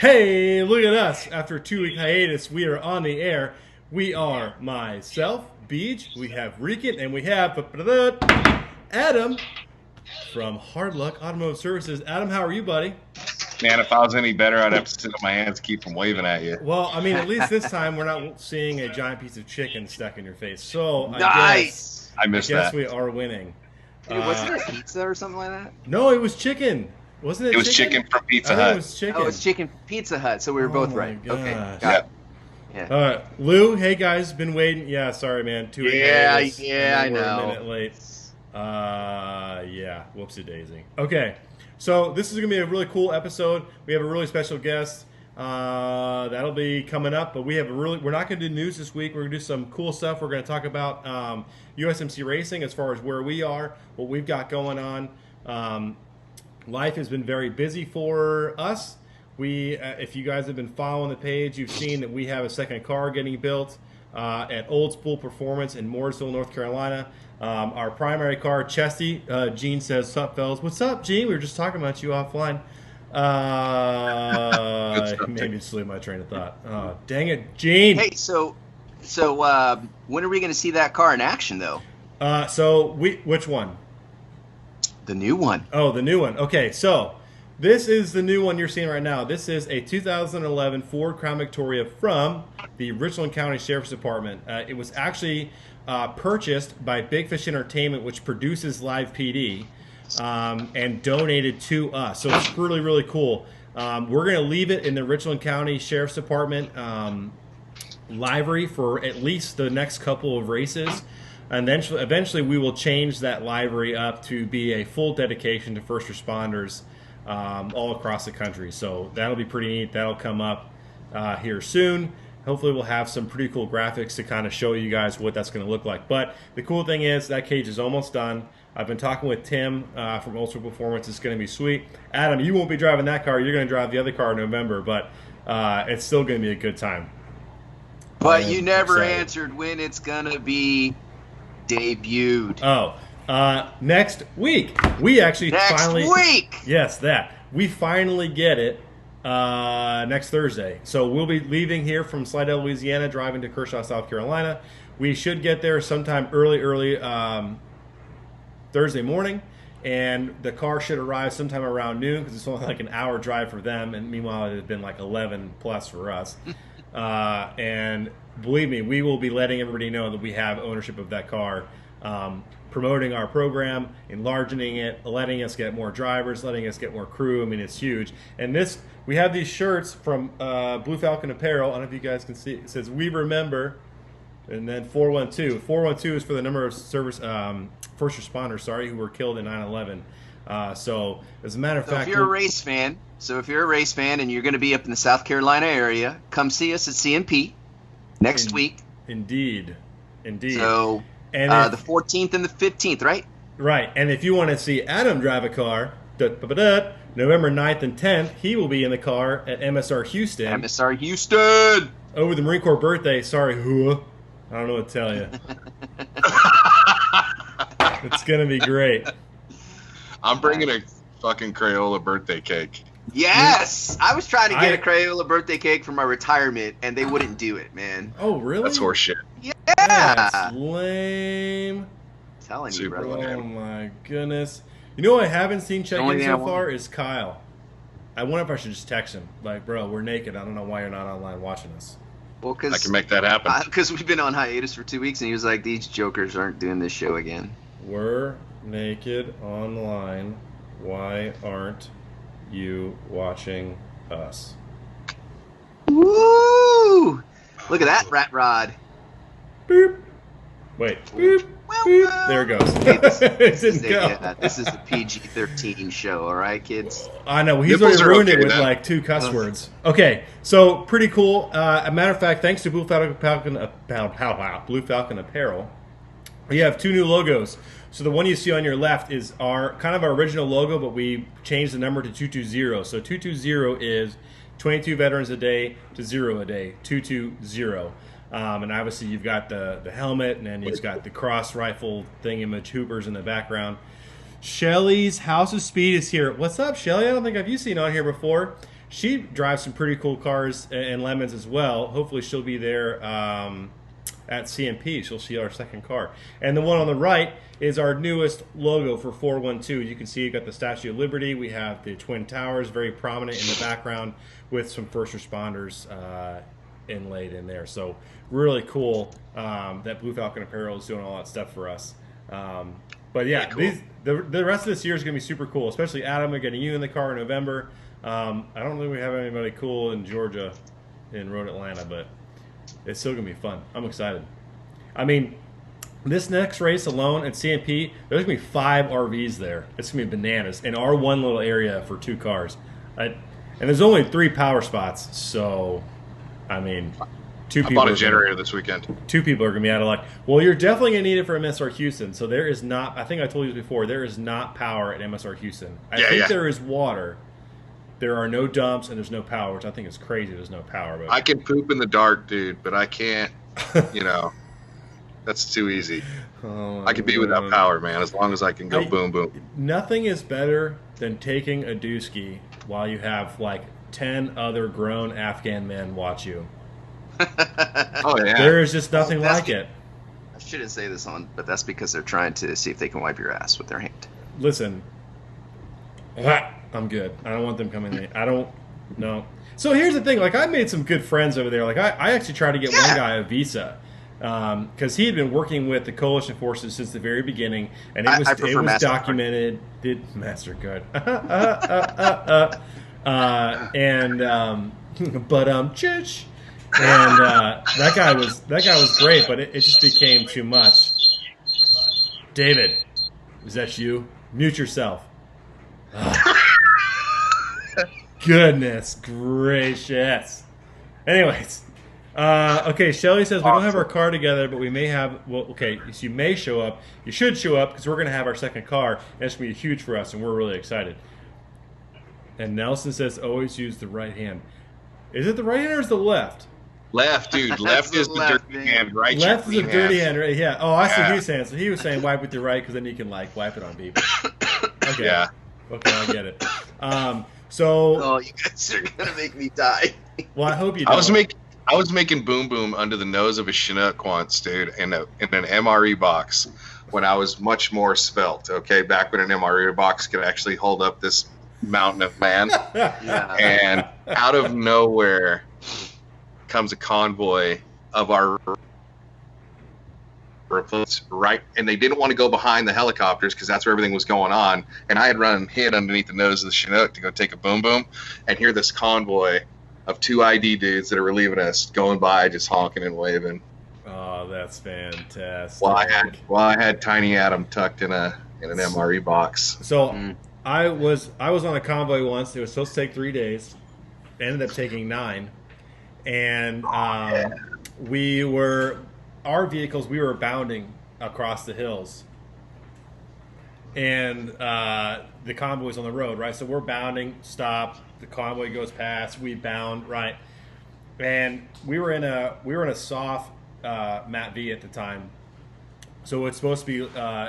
Hey, look at us. After a 2-week hiatus, we are on the air. We are myself, Beach, we have Rican, and we have Adam from Hard Luck Automotive Services. Adam, how are you, buddy? Man, if I was any better, I'd have to sit on my hands, keep from waving at you. Well, I mean, at least this time we're not seeing a giant piece of chicken stuck in your face. So Nice. I I missed guess that. we are winning. Dude, wasn't it pizza or something like that? No, it was chicken. Wasn't it? It was chicken from I Pizza think it Hut. was chicken. Oh, it's chicken Pizza Hut, so we were both my right. Okay, gosh. got it. Yeah. All right, Lou. Hey guys, been waiting. Yeah, sorry, man. 2 week Yeah, hiatus, yeah, and then I we're know. a minute late. Yeah. Whoopsie daisy. Okay, so this is gonna be a really cool episode. We have a really special guest. That'll be coming up, but we're not gonna do news this week. We're gonna do some cool stuff. We're gonna talk about USMC racing as far as where we are, what we've got going on. Life has been very busy for us. If you guys have been following the page, you've seen that we have a second car getting built at Old Spool Performance in Mooresville, North Carolina. Our primary car, Chesty, Gene says, "What's up, fellas?" What's up, Gene? We were just talking about you offline. Made me just lose my train of thought. Dang it, Gene. Hey, so when are we going to see that car in action, though? Which one? The new one. Oh, the new one. Okay, so this is the new one you're seeing right now. This is a 2011 Ford Crown Victoria from the Richland County Sheriff's Department. It was actually purchased by Big Fish Entertainment, which produces Live PD, and donated to us. So it's really, really cool. We're going to leave it in the Richland County Sheriff's Department livery for at least the next couple of races. And then eventually we will change that livery up to be a full dedication to first responders all across the country. So that'll be pretty neat. That'll come up here soon. Hopefully we'll have some pretty cool graphics to kind of show you guys what that's going to look like. But the cool thing is that cage is almost done. I've been talking with Tim from Ultra Performance. It's going to be sweet. Adam, you won't be driving that car. You're going to drive the other car in November, but it's still going to be a good time. But you never excited. answered when it's going to be debuted. Next week. We actually Next finally... week! Yes, that. We finally get it next Thursday. So we'll be leaving here from Slidell, Louisiana, driving to Kershaw, South Carolina. We should get there sometime early Thursday morning, and the car should arrive sometime around noon because it's only like an hour drive for them, and meanwhile it had been like 11 plus for us. And believe me, we will be letting everybody know that we have ownership of that car, promoting our program, enlarging it, letting us get more drivers, letting us get more crew. I mean, it's huge. And we have these shirts from Blue Falcon Apparel. I don't know if you guys can see. It says, "We remember," and then 412. 412 is for the number of first responders, who were killed in 9/11. So, as a matter of So fact, if you're a race fan, and you're going to be up in the South Carolina area, come see us at CNP next week. Indeed. So And the 14th and the 15th, right? Right, and if you want to see Adam drive a car, November 9th and 10th, he will be in the car at MSR Houston MSR Houston. over the Marine Corps birthday. Sorry, who? I don't know what to tell you. It's going to be great. I'm bringing a fucking Crayola birthday cake. Yes! I was trying to get a Crayola birthday cake for my retirement, and they wouldn't do it, man. Oh, really? That's horseshit. Yeah! That's lame. Telling you, Super bro. lame. Oh, my goodness. You know what I haven't seen check only in thing I so want. far is Kyle. I wonder if I should just text him. Like, bro, we're naked. I don't know why you're not online watching us. Well, I can make that happen. because we've been on hiatus for 2 weeks, and he was like, "These jokers aren't doing this show again." We're naked online. Why aren't you watching us? Woo! Look at that rat rod. Boop. Wait. Boop. Boop. There it goes. Hey, It didn't go. This is the PG-13 show, all right, kids? I know. He's Nipples already are ruined okay it with then. like 2 cuss words. Okay, so pretty cool. A matter of fact, thanks to Blue Falcon Apparel, we have 2 new logos. So the one you see on your left is our original logo, but we changed the number to 220. So 220 is 22 veterans a day to 0 a day. 220. And obviously you've got the helmet, and then he's got the cross rifle thingamaj hoopers in the background. Shelly's House of Speed is here. What's up, Shelly? I don't think I've you seen on here before. she drives some pretty cool cars and lemons as well. Hopefully, she'll be there at CMP. She'll see our second car. And the one on the right is our newest logo for 412. You can see you got the Statue of Liberty. We have the Twin Towers, very prominent in the background, with some first responders inlaid in there. So really cool that Blue Falcon Apparel is doing all that stuff for us. But yeah, cool. the rest of this year is going to be super cool, especially Adam. We're getting you in the car in November. I don't think we have anybody cool in Georgia, in Road Atlanta, but it's still going to be fun. I'm excited. I mean, this next race alone at CMP, there's going to be 5 RVs there. It's going to be bananas in our one little area for 2 cars. And there's only 3 power spots, so, I mean, 2 people. I bought a generator this weekend. 2 people are going to be out of luck. Well, you're definitely going to need it for MSR Houston. So there is not, I think I told you this before, there is not power at MSR Houston. I think there is water. There are no dumps and there's no power, which I think is crazy. There's no power. But I can poop in the dark, dude, but I can't, that's too easy. I can be without power, man, as long as I can go boom, boom. Nothing is better than taking a dooski while you have like 10 other grown Afghan men watch you. Oh, yeah. There is just nothing like it. I shouldn't say this but that's because they're trying to see if they can wipe your ass with their hand. Listen, I'm good. I don't want them coming in. I don't know. So here's the thing. Like, I made some good friends over there. Like, I actually tried to get one guy a visa because he had been working with the coalition forces since the very beginning, and it was documented. Did Master good? Church. And that guy was great, but it just became too much. David, is that you? Mute yourself. Goodness gracious. Anyways, okay. Shelly says we don't have our car together, but we may have. Well, okay. So you may show up. You should show up because we're going to have our second car, and it's going to be huge for us, and we're really excited. And Nelson says always use the right hand. Is it the right hand or is it the left? Left, dude. Left is the dirty hand, right? Left is the dirty hand, right? Yeah. Oh, I see what he's saying. So he was saying wipe with your right because then you can like wipe it on people. Okay. Yeah. Okay, I get it. Oh, you guys are gonna make me die. Well, I hope you don't. I was making boom boom under the nose of a Chinook once, dude, in an MRE box when I was much more svelte. Okay, back when an MRE box could actually hold up this mountain of man. Yeah. And out of nowhere comes a convoy of our right, and they didn't want to go behind the helicopters because that's where everything was going on. And I had hid underneath the nose of the Chinook to go take a boom boom, and hear this convoy of 2 ID dudes that are relieving us going by, just honking and waving. Oh, that's fantastic. While I had Tiny Adam tucked in an MRE box. So I was on a convoy once. It was supposed to take 3 days. It ended up taking 9, and our vehicles, we were bounding across the hills, and the convoy's on the road, right? So we're bounding, stop, the convoy goes past, we bound, right? And we were in a soft Mat V at the time, so it's supposed to be.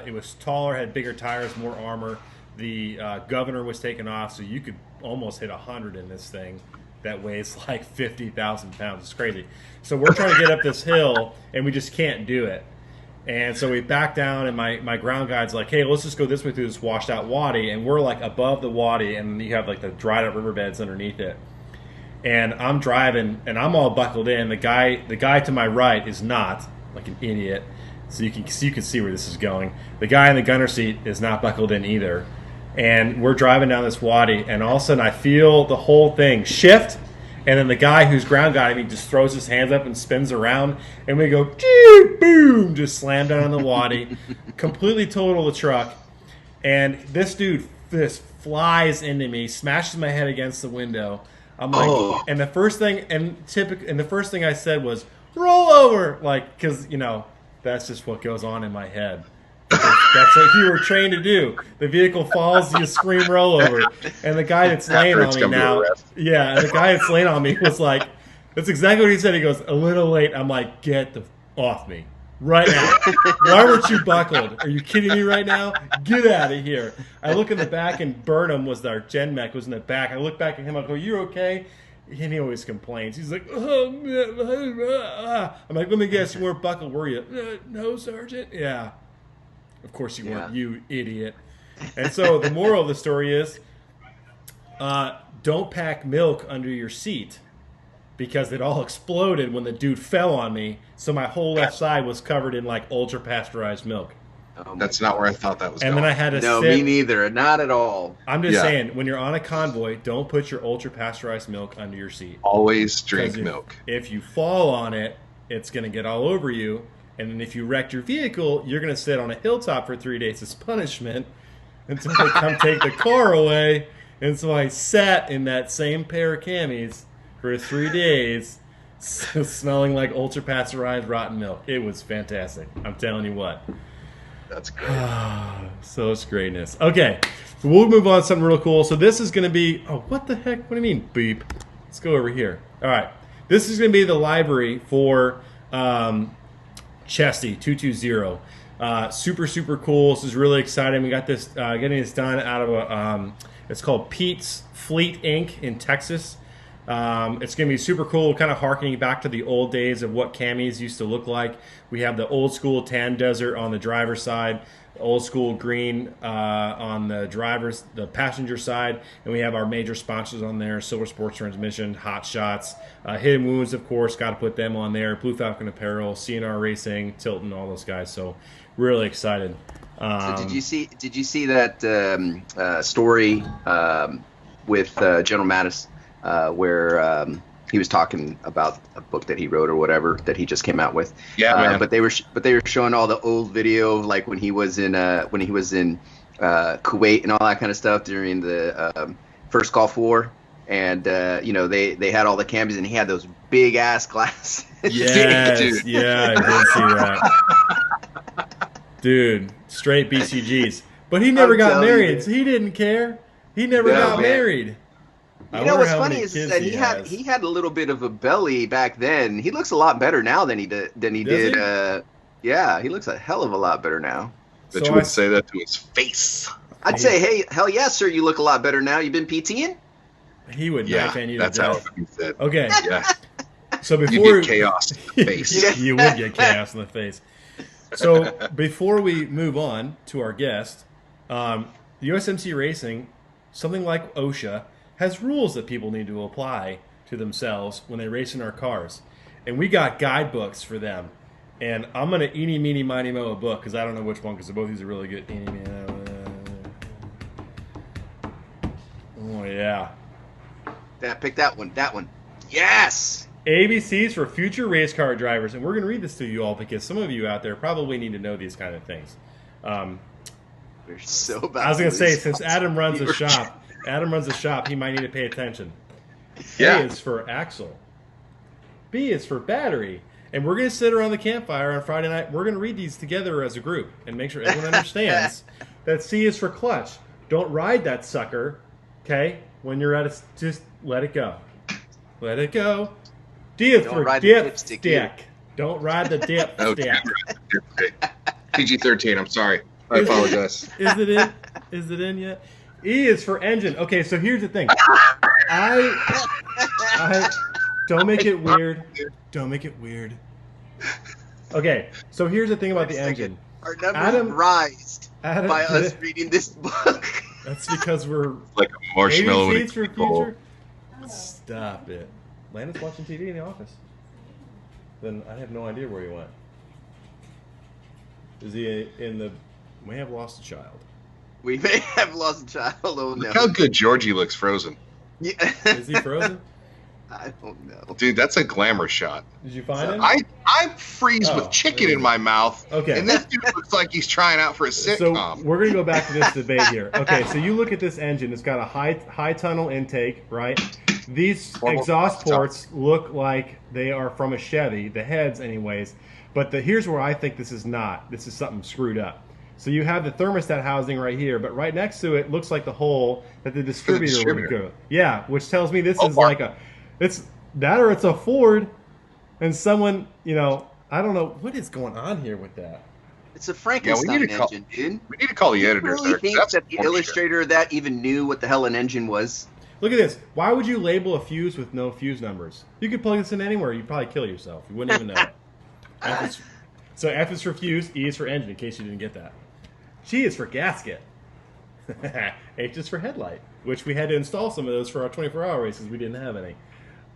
It was taller, had bigger tires, more armor. The governor was taken off, so you could almost hit 100 in this thing. That weighs like 50,000 pounds. It's crazy. So we're trying to get up this hill, and we just can't do it. And so we back down, and my ground guide's like, hey, let's just go this way through this washed out wadi. And we're like above the wadi, and you have like the dried up riverbeds underneath it. And I'm driving, and I'm all buckled in. The guy to my right is not, like an idiot. So you can see where this is going. The guy in the gunner seat is not buckled in either. And we're driving down this wadi, and all of a sudden I feel the whole thing shift, and then the guy who's ground guiding me just throws his hands up and spins around, and we go, boom, just slam down on the wadi, completely total the truck, and this dude just flies into me, smashes my head against the window. I'm like, and the first thing I said was, roll over, like, because, that's just what goes on in my head. That's what you were trained to do. The vehicle falls, you scream roll over. And the guy that's laying on me now, the guy that's laying on me was like, that's exactly what he said. He goes, a little late. I'm like, get off me. right now. Why weren't you buckled? Are you kidding me right now? Get out of here. I look in the back, and Burnham was our gen mech, was in the back. I look back at him, I go, you okay? And he always complains. He's like, oh, man. I'm like, let me guess, you weren't buckled, were you? No, Sergeant. Yeah. Of course you weren't, you idiot. And so the moral of the story is, don't pack milk under your seat, because it all exploded when the dude fell on me. So my whole left side was covered in like ultra pasteurized milk. That's not where I thought that was And going. then I had to No, sit. me neither. Not at all. I'm just saying, when you're on a convoy, don't put your ultra pasteurized milk under your seat. Always drink 'Cause milk. If you fall on it, it's going to get all over you. And then if you wrecked your vehicle, you're going to sit on a hilltop for 3 days as punishment until they come take the car away. And so I sat in that same pair of camis for 3 days, smelling like ultra pasteurized rotten milk. It was fantastic. I'm telling you what. That's great. So it's greatness. Okay, so we'll move on to something real cool. So this is going to be... Oh, what the heck? What do you mean, beep? Let's go over here. All right. This is going to be the library for Chesty 220. Super, super cool. This is really exciting. We got this, getting this done out of a... it's called Pete's Fleet Inc. in Texas. It's going to be super cool, kind of harkening back to the old days of what camis used to look like. We have the old school tan desert on the driver's side, old school green on the passenger side, and we have our major sponsors on there: Silver Sports Transmission, Hot Shots, Hidden Wounds, of course, got to put them on there. Blue Falcon Apparel, CNR Racing, Tilton, all those guys. So really excited. So did you see that story with General Mattis where he was talking about a book that he wrote or whatever that he just came out with? Yeah, man. But they were showing all the old video of like when he was in Kuwait and all that kind of stuff during the first Gulf War, and they had all the cameras and he had those big ass glasses. Yes, Dude. yeah, I did see that. Dude, straight BCGs. But he never got married, so he didn't care. He never got married. You know what's funny is that he had a little bit of a belly back then. He looks a lot better now than he did. Yeah, he looks a hell of a lot better now. But you would say that to his face. I'd say, hey, hell yeah, sir, you look a lot better now. You been PTing? He would knife you to that's death. how he said. Okay. Yeah. So before you get chaos in the face. You would get chaos in the face. So before we move on to our guest, USMC Racing, something like OSHA, has rules that people need to apply to themselves when they race in our cars. And we got guidebooks for them. And I'm going to eeny, meeny, miny, mo a book, because I don't know which one, because both these are really good. Eeny, meeny, oh, yeah. Pick that one. That one. Yes! ABCs for future race car drivers. And we're going to read this to you all, because some of you out there probably need to know these kind of things. We're so bad. I was going to say, since Adam runs a shop, he might need to pay attention. Yeah. A is for axle. B is for battery. And we're going to sit around the campfire on Friday night. We're going to read these together as a group and make sure everyone understands that C is for clutch. Don't ride that sucker, okay? When you're at just let it go. Let it go. D is for dipstick. Don't ride the dipstick. PG-13, I'm sorry. I apologize. Is it in? Is it in yet? E is for engine. Okay, so here's the thing. I don't make it weird. Don't make it weird. Okay, so here's the thing about the engine. Our numbers rised by us reading this book. That's because we're like a marshmallow. ABCs for future. Stop it. Landon's watching TV in the office. Then I have no idea where he went. Is he in the... We have lost a child. We may have lost a child. Oh, no. Look how good Georgie looks frozen. Yeah. Is he frozen? I don't know. Dude, that's a glamour shot. Did you find him? I freeze with chicken in my mouth. Okay. And this dude looks like he's trying out for a sitcom. So we're going to go back to this debate here. Okay, so you look at this engine. It's got a high tunnel intake, right? These exhaust ports look like they are from a Chevy, the heads anyways. But here's where I think this is not. This is something screwed up. So you have the thermostat housing right here, but right next to it looks like the hole that the distributor would go. Yeah, which tells me this is like it's that or it's a Ford, and someone, I don't know what is going on here with that. It's a Frankenstein engine, dude. We need to call the editors. You really think that the illustrator of that even knew what the hell an engine was? Look at this. Why would you label a fuse with no fuse numbers? You could plug this in anywhere. You'd probably kill yourself. You wouldn't even know it. So F is for fuse, E is for engine, in case you didn't get that. G is for gasket. H is for headlight, which we had to install some of those for our 24-hour races. We didn't have any.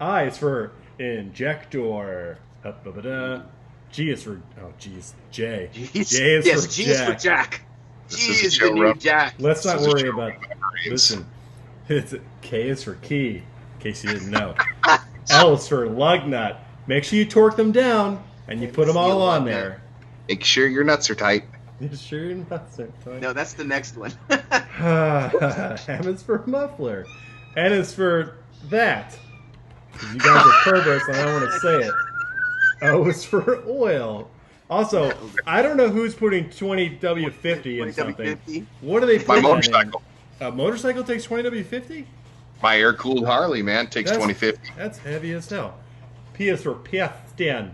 I is for injector. G is for G is J. J is for G Jack. is for Jack. G is the new Jack. Let's not worry about. Listen, K is for key, in case you didn't know. L is for lug nut. Make sure you torque them down and you put them all on there. Make sure your nuts are tight. Make sure your nuts are tight. No, that's the next one. M is for muffler. N is for that. You guys are perverts and I don't want to say it. O is for oil. Also, I don't know who's putting 20W50 in something. 20W50? What do they put My that motorcycle. in? A motorcycle takes 20W50? My air-cooled Harley, man, takes 2050. That's heavy as hell. P is for piston.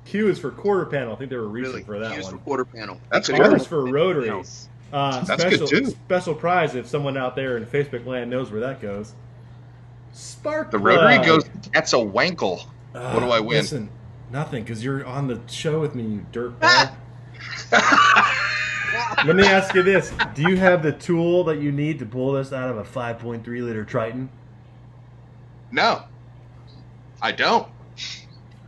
Q is for quarter panel. I think they were reaching for that Q is one. for quarter panel. That's R good. is for rotary. That's good too. Special prize if someone out there in Facebook land knows where that goes. Spark The rotary plug. goes, that's a wankle. What do I win? Listen, nothing, because you're on the show with me, you dirtbag. Let me ask you this. Do you have the tool that you need to pull this out of a 5.3 liter Triton? No, I don't.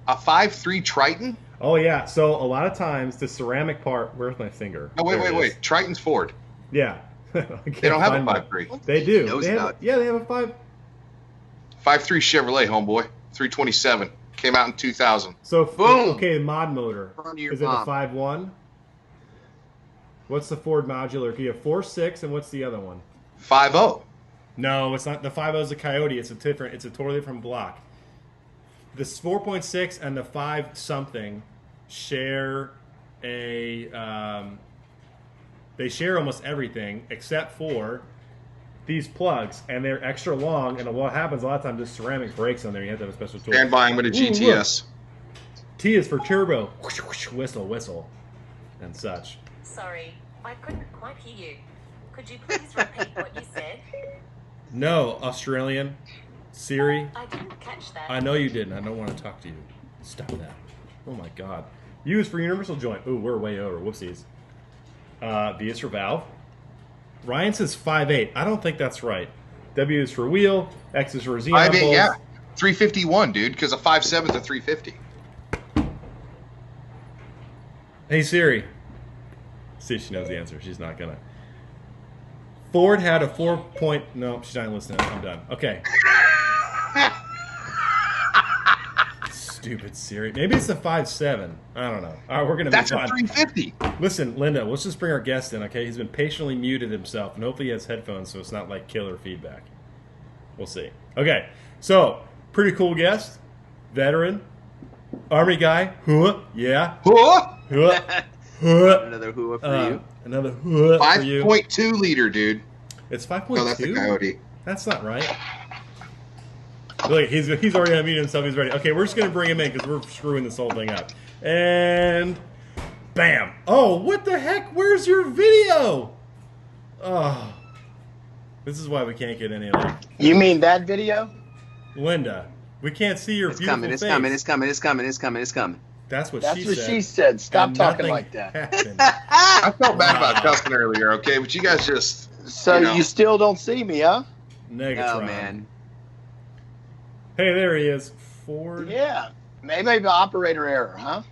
A 5.3 Triton? Oh, yeah. So a lot of times the ceramic part... Where's my finger? No, There it is. wait. Triton's Ford. Yeah. They don't have a 5.3. They do. Knows They have, about it. yeah, they have a 5... 5.3 Chevrolet, homeboy. 327. Came out in 2000. So, Boom. okay, mod motor. Front of your Is it the mom. 5.1? What's the Ford modular? You have 4.6, and what's the other one? 5.0. No, it's not. The 5.0 is a Coyote. It's a totally different block. The 4.6 and the 5 something share a. They share almost everything except for these plugs, and they're extra long. And what happens a lot of times is ceramic breaks on there. You have to have a special tool. Stand by, I'm with a GTS. T is for turbo. Whistle, and such. Sorry, I couldn't quite hear you. Could you please repeat what you said? No, Australian. Siri. I didn't catch that. I know you didn't. I don't want to talk to you. Stop that. Oh my god. U is for universal joint. Ooh, we're way over. Whoopsies. V is for valve. Ryan says 5.8. I don't think that's right. W is for wheel. X is for xenon 5.8, bolts. yeah. 351, dude, because a 5.7 is a 350. Hey Siri. See if she knows the answer. She's not gonna. Ford had a 4 point. No, she's not listening. I'm done. Okay. Stupid Siri. Maybe it's a 5.7. I don't know. All right, we're gonna That's move a on. 350. Listen, Linda, let's just bring our guest in, okay? He's been patiently muted himself, and hopefully he has headphones so it's not like killer feedback. We'll see. Okay, so pretty cool guest, veteran, Army guy. Huh? Yeah. Huh? Huh? Huh? Another whoa for you. Another huh for you. 5.2 liter, dude. It's 5.2. No, that's a Coyote. That's not right. Look, he's already unmuted himself. He's ready. Okay, we're just gonna bring him in because we're screwing this whole thing up. And bam! Oh, what the heck? Where's your video? Oh, this is why we can't get any of that. You mean that video? Linda, we can't see your It's beautiful coming, it's face. coming, it's coming, it's coming, it's coming, it's coming. That's what That's she what said. she said. Stop and talking nothing like that. happened. I felt bad about cussing earlier, okay? But you guys just... So know. you still don't see me, huh? Negatron. Oh, man. Hey, there he is. Ford. Yeah. Maybe the operator error, huh?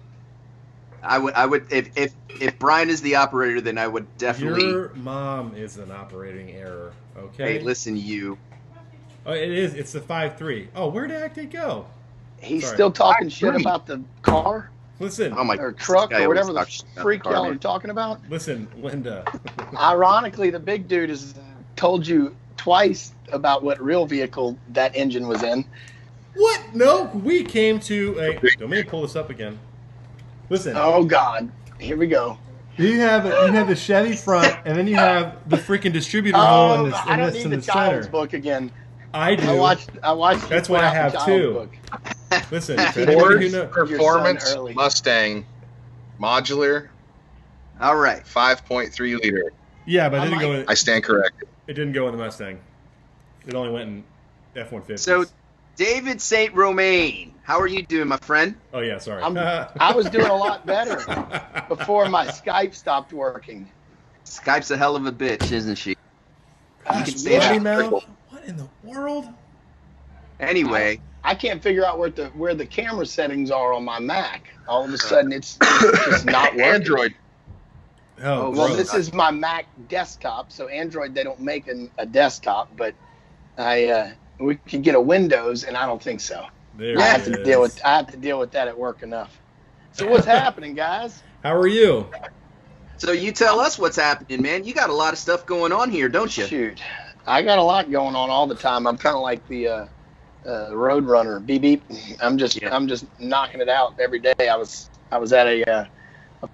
I would, if Brian is the operator, then I would definitely. Your mom is an operating error. Okay. Hey, listen, you. Oh, it is. It's the 5.3. Oh, where the heck did it go? He's Sorry. still talking shit agree. about the car Listen, Oh my or God, truck this guy or whatever always the talks about freak the car, y'all man. are talking about. listen, Linda. Ironically, the big dude has told you twice about what real vehicle that engine was in. What? No, we came to a. Don't make me pull this up again. Listen, Oh, God. Here we go. you have the Chevy front, and then you have the freaking distributor hole in Oh, I don't this need in the the child's center. book again. I do. I watched. That's you what put I out have the child's too. book. Listen, for anybody who Ford knows, Performance early. Mustang modular All right. 5.3 liter. yeah, but I it didn't might- go. In, I stand corrected. it didn't go in the Mustang. It only went in F-150s. So, David St. Romain, how are you doing, my friend? oh yeah, sorry. I was doing a lot better before my Skype stopped working. Skype's a hell of a bitch, isn't she? Gosh, can say potty that. mouth? What in the world? Anyway, I can't figure out where the camera settings are on my Mac. All of a sudden, it's just not working. Android. Oh, Well, gross. this is my Mac desktop, so Android they don't make a desktop, but we could get a Windows, and I don't think so. There I it have to is. deal with that at work enough. So what's happening, guys? How are you? so you tell us what's happening, man. You got a lot of stuff going on here, don't you? Shoot, I got a lot going on all the time. I'm kind of like the road runner. Beep beep. I'm just knocking it out every day. I was at a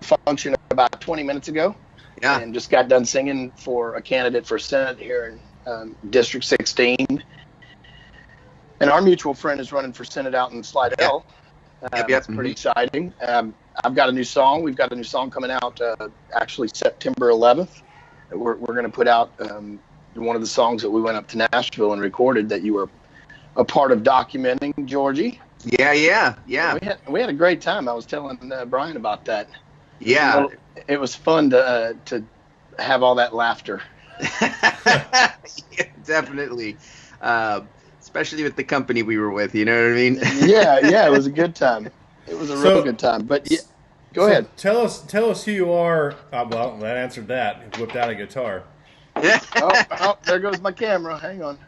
function about 20 minutes ago, Yeah. and just got done singing for a candidate for Senate here in District 16. And our mutual friend is running for Senate out in Slidell. Yep. That's pretty exciting. I've got a new song. We've got a new song coming out actually September 11th. We're going to put out one of the songs that we went up to Nashville and recorded that you were a part of documenting, Georgie. Yeah. We had a great time. I was telling Brian about that. Yeah. It was fun to have all that laughter. Yeah, definitely. Especially with the company we were with, you know what I mean? Yeah, it was a good time. It was a real good time. But yeah, go ahead. Tell us who you are. Well, that answered that. Whipped out a guitar. Oh, there goes my camera. Hang on.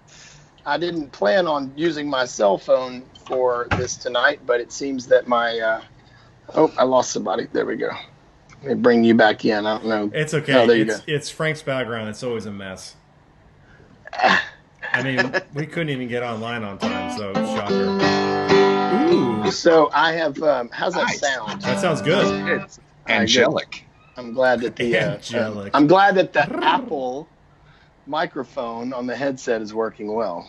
I didn't plan on using my cell phone for this tonight, but it seems that my I lost somebody. There we go. Let me bring you back in. I don't know. It's okay. Oh, there you go. It's Frank's background. It's always a mess. I mean, we couldn't even get online on time, so shocker. Ooh, So I have. How's that Nice. sound? that sounds good. It's angelic. I'm glad that the Angelic. I'm glad that the Apple microphone on the headset is working well.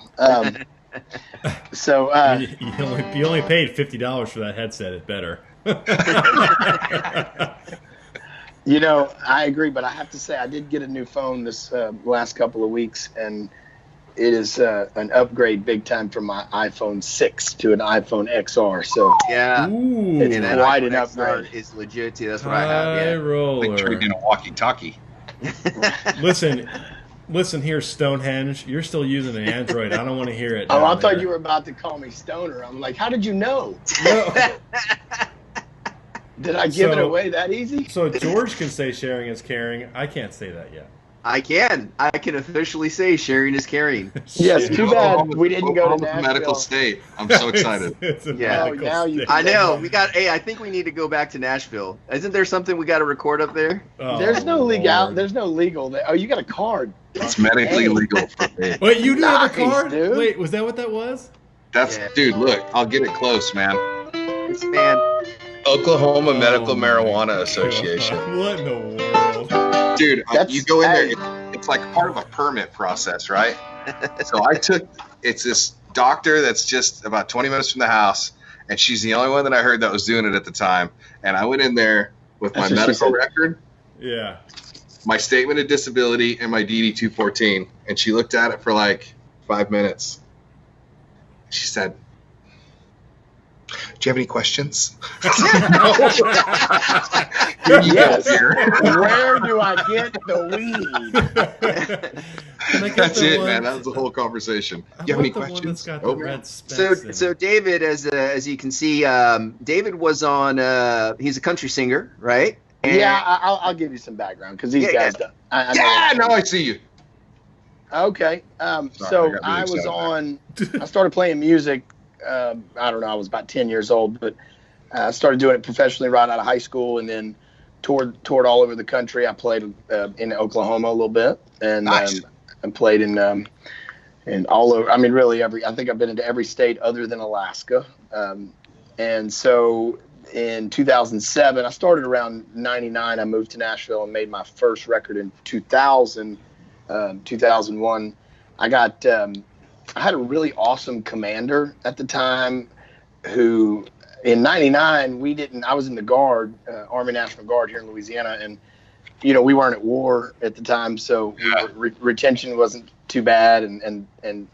So You only paid $50 for that headset. It better. I agree, but I have to say I did get a new phone this last couple of weeks, and it is an upgrade big time from my iPhone 6 to an iPhone XR. So Yeah. Ooh, It's And that quite an iPhone XR upgrade. is legit too. That's what I have. high Yeah. Like roller. trading a walkie-talkie. Listen here, Stonehenge. You're still using an Android. I don't want to hear it. I down thought there. you were about to call me Stoner. I'm like, how did you know? No. Did I give it So- away that easy? So George can say sharing is caring. I can't say that yet. I can officially say sharing is caring. Yes, Shit. too bad we didn't go to Oklahoma's a medical Nashville. state. I'm so excited. It's a Yeah. medical Now you- state. I know. I think we need to go back to Nashville. Isn't there something we got to record up there? Oh, There's no legal. Lord. There's no legal. There. Oh, you got a card. It's medically Hey. legal for me. Wait, you do have a Nice, card? dude. Wait, was that what that was? That's Yeah. dude. Look, I'll get it close, man. This man. Oklahoma Medical Oh, my Marijuana God. Association. What in the world? Dude, That's- you go in there. hey. It's like part of a permit process, right? So it's this doctor that's just about 20 minutes from the house, and she's the only one that I heard that was doing it at the time. And I went in there with my That's what she medical said. record, Yeah. my statement of disability, and my DD 214, and she looked at it for like 5 minutes. She said, "Do you have any questions?" Here you Yes. go, dear. Where do I get the weed? Can I get That's the it, one- man. That was the whole conversation. I You have any want the one that's questions? got the Over. red specks in it. So David, as you can see, David was on. He's a country singer, right? And- Yeah, I'll give you some background because these Yeah, guys yeah. don't. I know Yeah, that. now I see you. Okay. Sorry, So I got really I was excited on. I started playing music. I don't know. I was about 10 years old, but I started doing it professionally right out of high school, and then toured all over the country. I played in Oklahoma a little bit, and Nice. and played in all over. I mean, really every. I think I've been into every state other than Alaska. And so in 2007, I started around 99. I moved to Nashville and made my first record in 2000. 2001. I had a really awesome commander at the time. who in '99 we didn't. I was in the Guard, Army National Guard here in Louisiana, and we weren't at war at the time, so retention wasn't too bad, and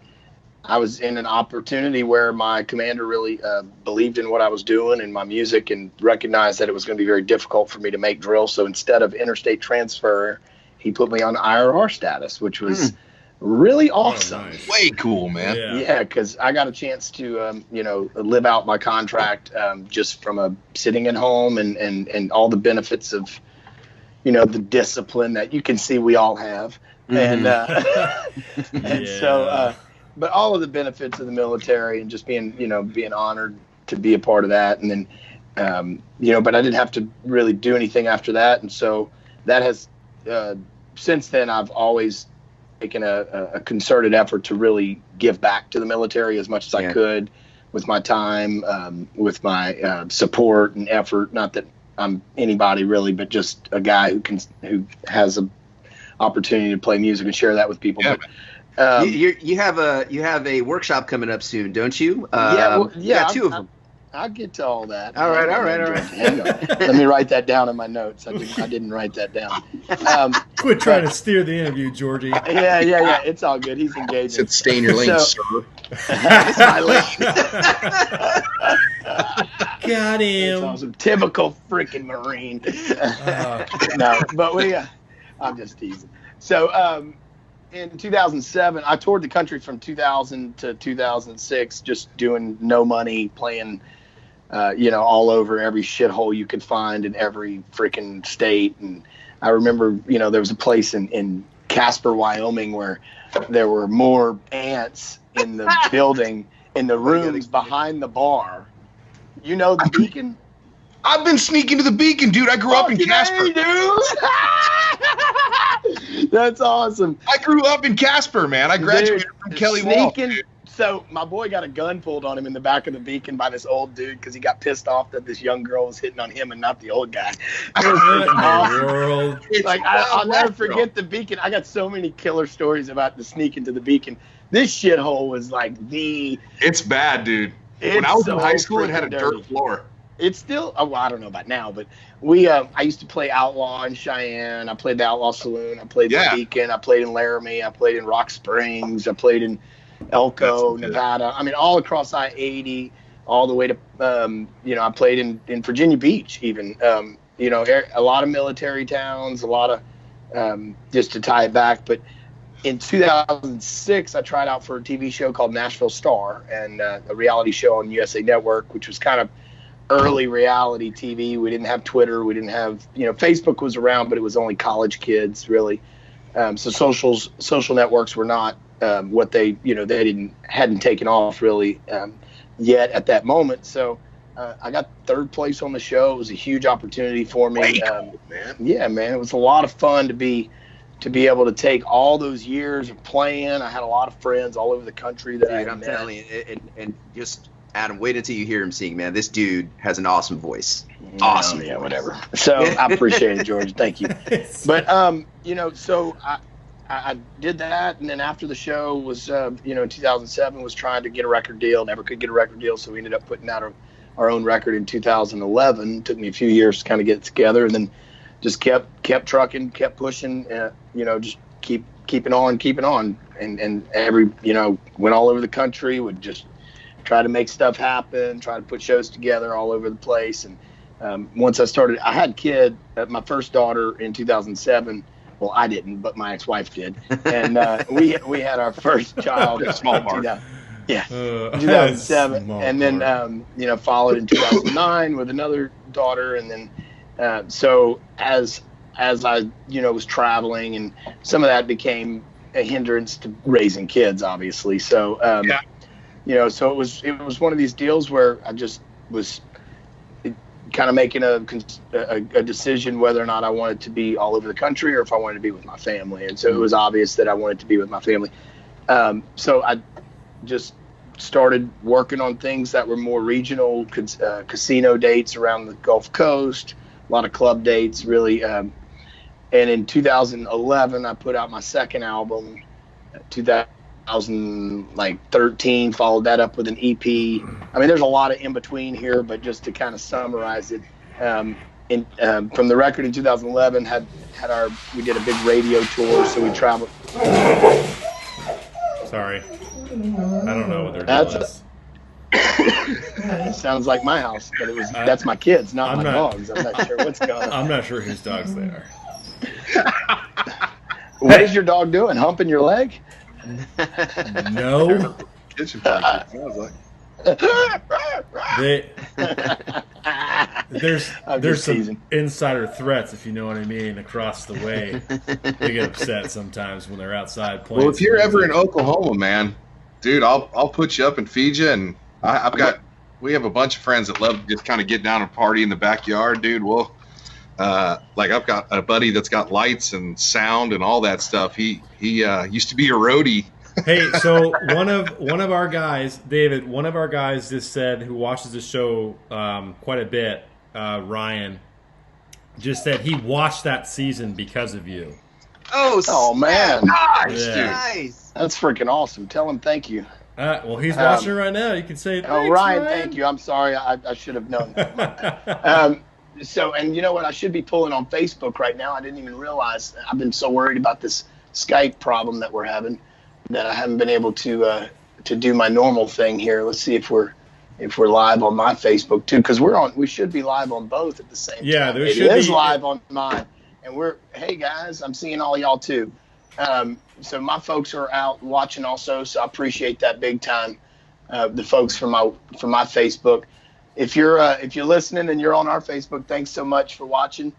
I was in an opportunity where my commander really believed in what I was doing and my music, and recognized that it was going to be very difficult for me to make drill. So instead of interstate transfer, he put me on IRR status, which was really awesome. Oh, nice. Way cool, man. Yeah, because I got a chance to, live out my contract just from sitting at home and all the benefits of, the discipline that you can see we all have. And so, but all of the benefits of the military and just being honored to be a part of that. And then, but I didn't have to really do anything after that. And so that has, since then, I've always taken a concerted effort to really give back to the military as much as I could with my time, with my support and effort. Not that I'm anybody really, but just a guy who has an opportunity to play music and share that with people. Yeah. But, you have a workshop coming up soon, don't you? You got two of them. I'll get to all that. All right. Hang on. Let me write that down in my notes. I didn't write that down. Quit trying to steer the interview, Georgie. Yeah. It's all good. He's engaged. Said stay in your lane, sir. It's my lane. Got him. That's awesome. Typical freaking Marine. No, but I'm just teasing. So in 2007, I toured the country from 2000 to 2006, just doing no money, playing, all over every shithole you could find in every freaking state. And I remember, there was a place in Casper, Wyoming, where there were more ants in the building, in the rooms behind the bar. The Beacon? I've been sneaking to the Beacon, dude. I grew up in Casper. Hey, dude. That's awesome. I grew up in Casper, man. I graduated from Kelly Wall. So my boy got a gun pulled on him in the back of the Beacon by this old dude because he got pissed off that this young girl was hitting on him and not the old guy. What in the world? Like I'll never forget the Beacon. I got so many killer stories about the sneak into the Beacon. This shithole was like It's bad, dude. When I was in high school, it had a dirt floor. It's still, I don't know about now, but I used to play Outlaw in Cheyenne. I played the Outlaw Saloon. I played the Beacon. I played in Laramie. I played in Rock Springs. I played in Elko, Nevada. I mean, all across I-80, all the way to, I played in Virginia Beach even. A lot of military towns, a lot of, just to tie it back. But in 2006, I tried out for a TV show called Nashville Star, and a reality show on USA Network, which was kind of early reality TV. We didn't have Twitter. We didn't have, Facebook was around, but it was only college kids really. So social networks were not what they hadn't taken off really yet at that moment. So I got third place on the show. It was a huge opportunity for me. Cool, man. Yeah, man, it was a lot of fun to be able to take all those years of playing. I had a lot of friends all over the country that I'm telling you, and just Adam, wait until you hear him sing, man. This dude has an awesome voice. Awesome. Yeah, whatever. So I appreciate it, George. Thank you. But, so I did that. And then after the show was, in 2007 was trying to get a record deal, never could get a record deal. So we ended up putting out our own record in 2011. It took me a few years to kind of get it together, and then just kept trucking, kept pushing, just keeping on. And every, went all over the country, would just try to make stuff happen, try to put shows together all over the place. And once I had a kid, my first daughter in 2007. Well, I didn't, but my ex-wife did. And we had our first child. Small part. 2007. And then, followed in 2009 with another daughter. And then, so as I, was traveling, and some of that became a hindrance to raising kids, obviously. So, so it was one of these deals where I just was kind of making a decision whether or not I wanted to be all over the country or if I wanted to be with my family. And so it was obvious that I wanted to be with my family. So I just started working on things that were more regional, casino dates around the Gulf Coast, a lot of club dates, really. And in 2011, I put out my second album. 2013, followed that up with an EP. I mean, there's a lot of in between here, but just to kind of summarize it, from the record in 2011, we did a big radio tour, so we traveled. Sorry, I don't know what they're doing. Sounds like my house, but that's my kids, not my dogs. I'm not sure what's going on. I'm not sure whose dogs they are. What is your dog doing? Humping your leg? No. Kitchen blanket, sounds like. There's some insider threats, if you know what I mean, across the way. They get upset sometimes when they're outside playing. Well, if you're ever in Oklahoma, man, dude, I'll put you up and feed you. And we have a bunch of friends that love to just kind of get down and party in the backyard, dude. Well, I've got a buddy that's got lights and sound and all that stuff. He used to be a roadie. Hey, so one of our guys, David, just said, who watches the show quite a bit, Ryan, just said he watched that season because of you. Oh man, nice, yeah. Dude. Nice. That's freaking awesome. Tell him thank you. Well, he's watching right now. You can say, thanks, Ryan, thank you. I'm sorry, I should have known that. So, and you know what? I should be pulling on Facebook right now. I didn't even realize. I've been so worried about this Skype problem that we're having that I haven't been able to do my normal thing here. Let's see if we're live on my Facebook too, because we should be live on both at the same time. Yeah, it is live on mine, and hey guys, I'm seeing all y'all too. So my folks are out watching also, so I appreciate that big time. The folks from my Facebook. If you're listening and you're on our Facebook, thanks so much for watching,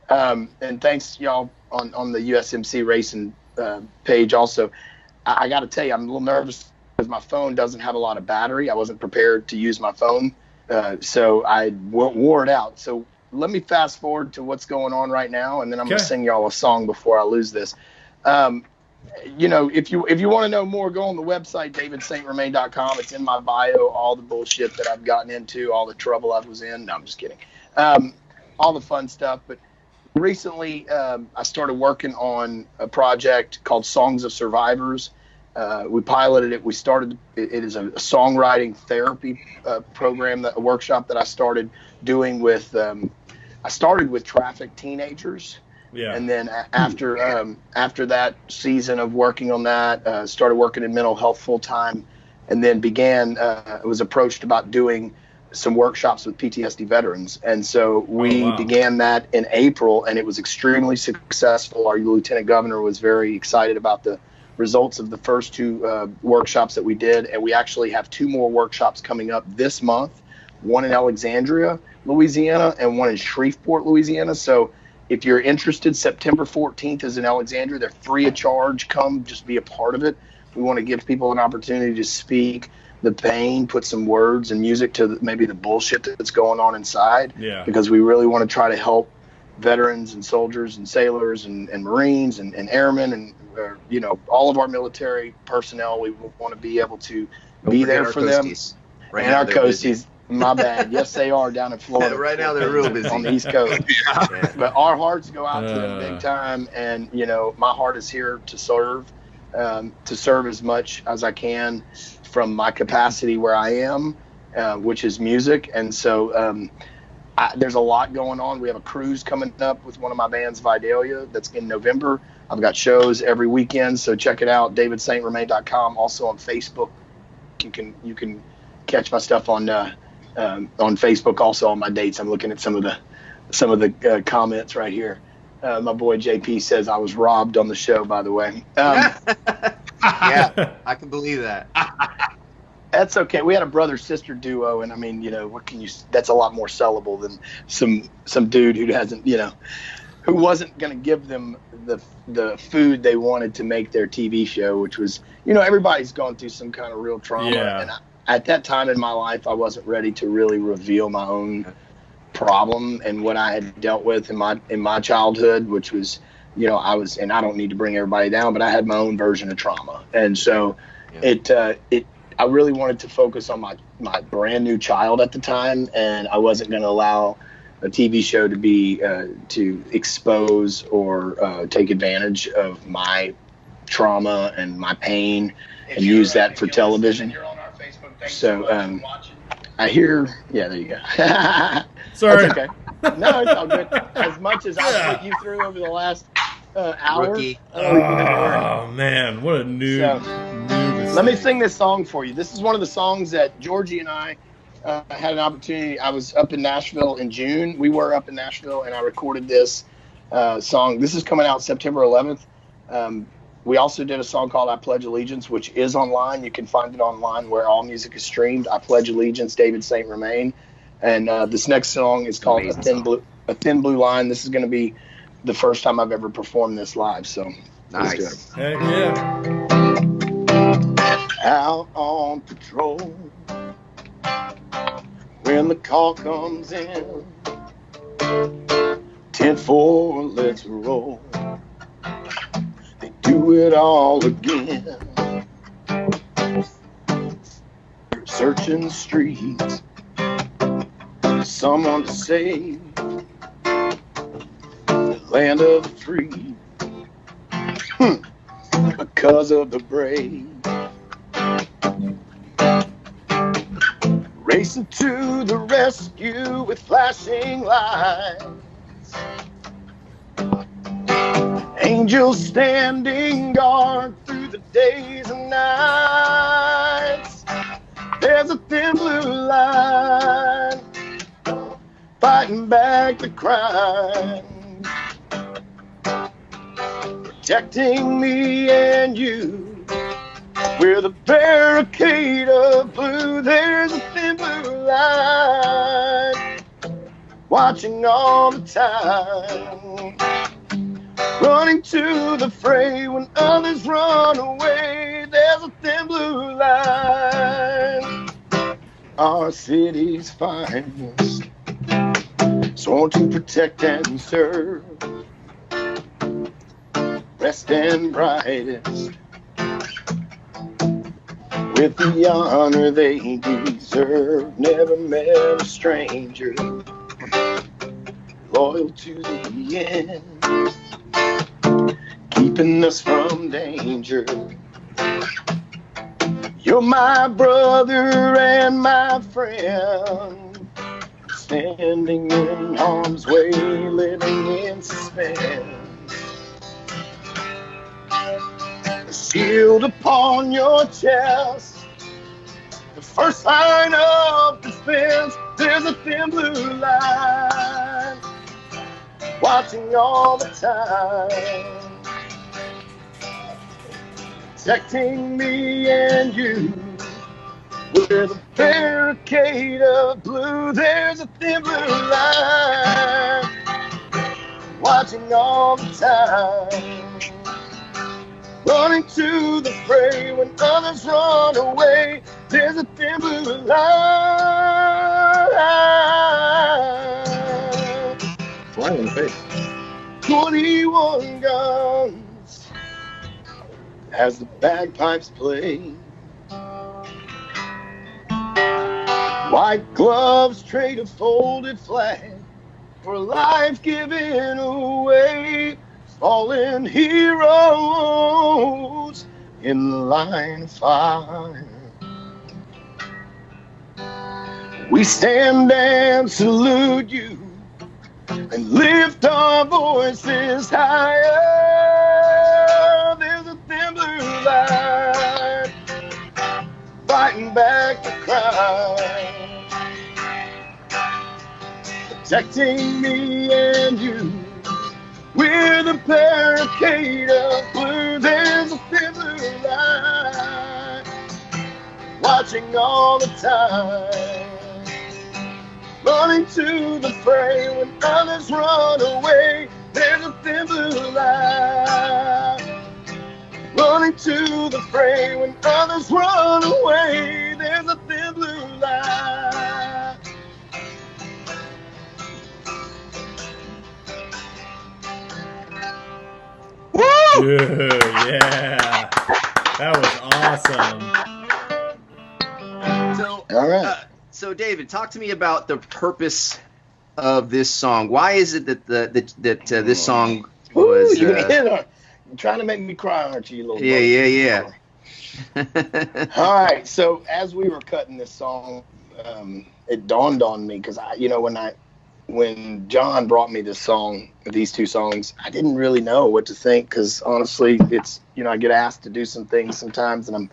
and thanks y'all on the USMC Racing page also. I got to tell you, I'm a little nervous because my phone doesn't have a lot of battery. I wasn't prepared to use my phone, so I wore it out. So let me fast forward to what's going on right now, and then I'm going to sing y'all a song before I lose this. If you want to know more, go on the website, davidstromain.com. It's in my bio, all the bullshit that I've gotten into, all the trouble I was in. No, I'm just kidding. All the fun stuff. But recently, I started working on a project called Songs of Survivors. We piloted it. It is a songwriting therapy program, a workshop that I started doing with. I started with trafficked teenagers. Yeah. And then after that season of working on that, started working in mental health full time, and then was approached about doing some workshops with PTSD veterans. And so we began that in April, and it was extremely successful. Our lieutenant governor was very excited about the results of the first two workshops that we did, and we actually have two more workshops coming up this month, one in Alexandria, Louisiana, and one in Shreveport, Louisiana. So if you're interested, September 14th is in Alexandria. They're free of charge. Come, just be a part of it. We want to give people an opportunity to speak the pain, put some words and music to maybe the bullshit that's going on inside. Yeah. Because we really want to try to help veterans and soldiers and sailors and Marines and airmen and all of our military personnel. We want to be able to be there for them. Right, and our coasties. My bad. Yes, they are down in Florida. Right now they're real busy on the East Coast. Yeah. But our hearts go out to them big time, and my heart is here to serve as much as I can from my capacity where I am, which is music. And so there's a lot going on. We have a cruise coming up with one of my bands, Vidalia, that's in November. I've got shows every weekend, so check it out. davidstromain.com. Also on Facebook, you can catch my stuff on Facebook. Also on my dates. I'm looking at some of the comments right here. My boy JP says I was robbed on the show, by the way. Yeah, I can believe that. That's okay. We had a brother-sister duo, and I mean, what can you? That's a lot more sellable than some dude who hasn't, who wasn't going to give them the food they wanted to make their TV show, which was, everybody's gone through some kind of real trauma. Yeah. And at that time in my life, I wasn't ready to really reveal my own problem and what I had dealt with in my childhood, which was, and I don't need to bring everybody down, but I had my own version of trauma. And so I really wanted to focus on my brand new child at the time, and I wasn't going to allow a TV show to expose or take advantage of my trauma and my pain and use that for television. So I hear, yeah, there you go. Sorry. That's okay. No, it's all good. As much as I put you through over the last hour, Rookie. I don't think you have to worry. Oh man, what a noob! noob Let me mistake. sing this song for you. This is one of the songs that Georgie and I had an opportunity. I was up in Nashville in June. We were up in Nashville, and I recorded this song. This is coming out September 11th. We also did a song called I Pledge Allegiance, which is online. You can find it online where all music is streamed. I Pledge Allegiance, David St Romain. And this next song is called A Thin Blue Line. This is going to be the first time I've ever performed this live. So let's do it. Nice. Heck yeah! Out on patrol when the call comes in, 10-4, let's roll. They do it all again. Searching the streets, someone to save the land of the free, because of the brave. Racing to the rescue with flashing lights, angels standing guard through the days and nights. There's a thin blue line fighting back the crime, protecting me and you. We're the barricade of blue. There's a thin blue line watching all the time, running to the fray when others run away. There's a thin blue line, our city's finest, sworn to protect and serve, best and brightest, with the honor they deserve. Never met a stranger, loyal to the end, keeping us from danger. You're my brother and my friend, standing in harm's way, living in suspense. A shield upon your chest, the first line of defense. There's a thin blue line watching all the time, protecting me and you. We're the barricade of blue. There's a thin blue line watching all the time, running to the fray when others run away. There's a thin blue line. Flying in the face. 21 guns as the bagpipes play. White gloves trade a folded flag for life given away. Fallen heroes in the line of fire. We stand and salute you and lift our voices higher. There's a thin blue line fighting back the crime, protecting me and you. We're the barricade of blue. There's a thin blue line watching all the time, running to the fray when others run away. There's a thin blue line running to the fray when others run away. There's a thin blue line. Woo! Dude, yeah, that was awesome. So, All right. so David, talk to me about the purpose of this song. Why is it that this song Woo, was? you're gonna hit on. trying to make me cry, aren't you, little Yeah. All right. So as we were cutting this song, it dawned on me because when John brought me these two songs, I didn't really know what to think because honestly, it's I get asked to do some things sometimes, and I'm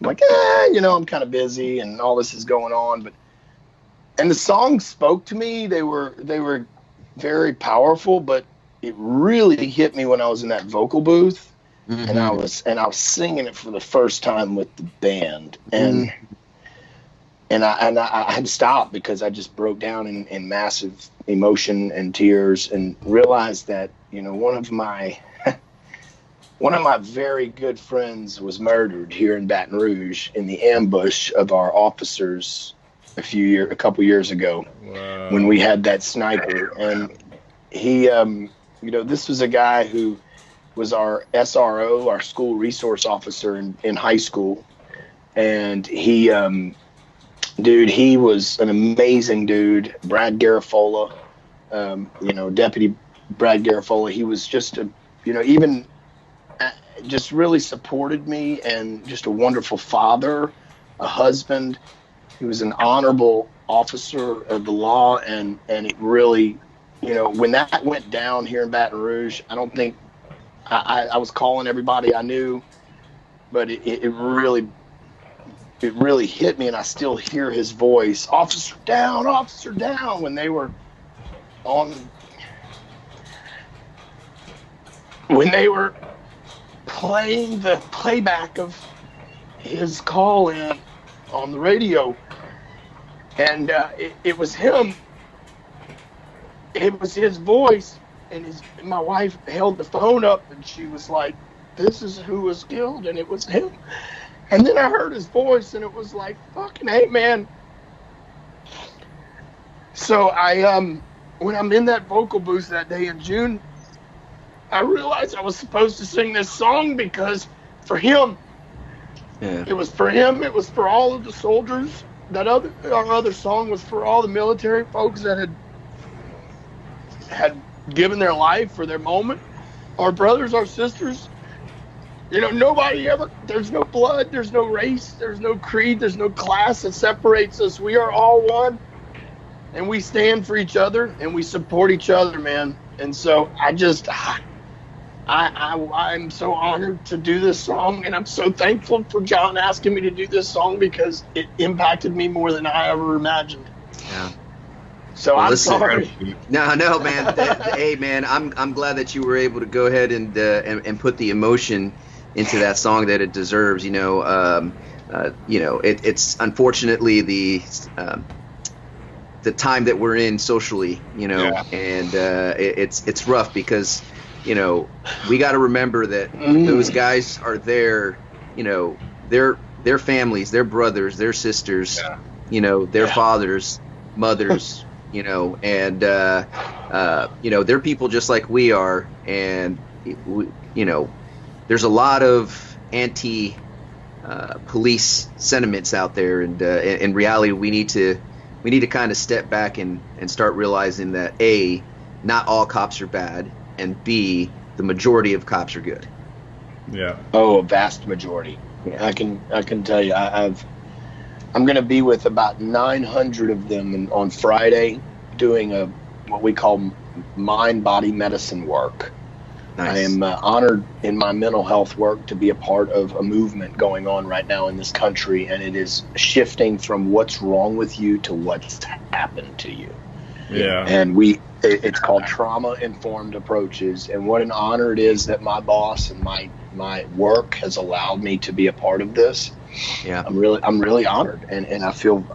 like, I'm kind of busy and all this is going on, and the songs spoke to me. They were very powerful, but it really hit me when I was in that vocal booth. Mm-hmm. And I was singing it for the first time with the band, and I had to stop because I just broke down in massive emotion and tears, and realized that one of my very good friends was murdered here in Baton Rouge in the ambush of our officers a couple years ago. Wow. When we had that sniper, and he this was a guy who was our SRO, our school resource officer in high school. And he was an amazing dude. Brad Garafola, Deputy Brad Garafola. He was just just really supported me, and just a wonderful father, a husband. He was an honorable officer of the law. And it really, when that went down here in Baton Rouge, I don't think, I was calling everybody I knew, but it really hit me, and I still hear his voice, officer down, when they were playing the playback of his call in on the radio, and it was him. It was his voice. And my wife held the phone up, and she was like, "This is who was killed," and it was him. And then I heard his voice, and it was like, "Fucking hey, man." So when I'm in that vocal booth that day in June, I realized I was supposed to sing this song because for him. Yeah. It was for him. It was for all of the soldiers. Our other song was for all the military folks that had given their life for their moment, our brothers, our sisters. There's no blood, there's no race, there's no creed, there's no class that separates us. We are all one, and we stand for each other, and we support each other, man. And so I'm so honored to do this song, and I'm so thankful for John asking me to do this song because it impacted me more than I ever imagined. Yeah. So I'm sorry. No, man. Hey, man, I'm glad that you were able to go ahead and put the emotion into that song that it deserves. It's unfortunately the time that we're in socially, and it's rough because we got to remember that those guys are there, their families, their brothers, their sisters, their fathers, mothers. And they're people just like we are, and there's a lot of anti-police sentiments out there, and in reality, we need to kind of step back and start realizing that A, not all cops are bad, and B, the majority of cops are good. Yeah. Oh, a vast majority. Yeah. I can tell you, I'm going to be with about 900 of them on Friday doing what we call mind-body medicine work. Nice. I am honored in my mental health work to be a part of a movement going on right now in this country, and it is shifting from what's wrong with you to what's happened to you. Yeah. And it's called trauma-informed approaches, and what an honor it is that my boss and my work has allowed me to be a part of this. Yeah, I'm really honored, and I feel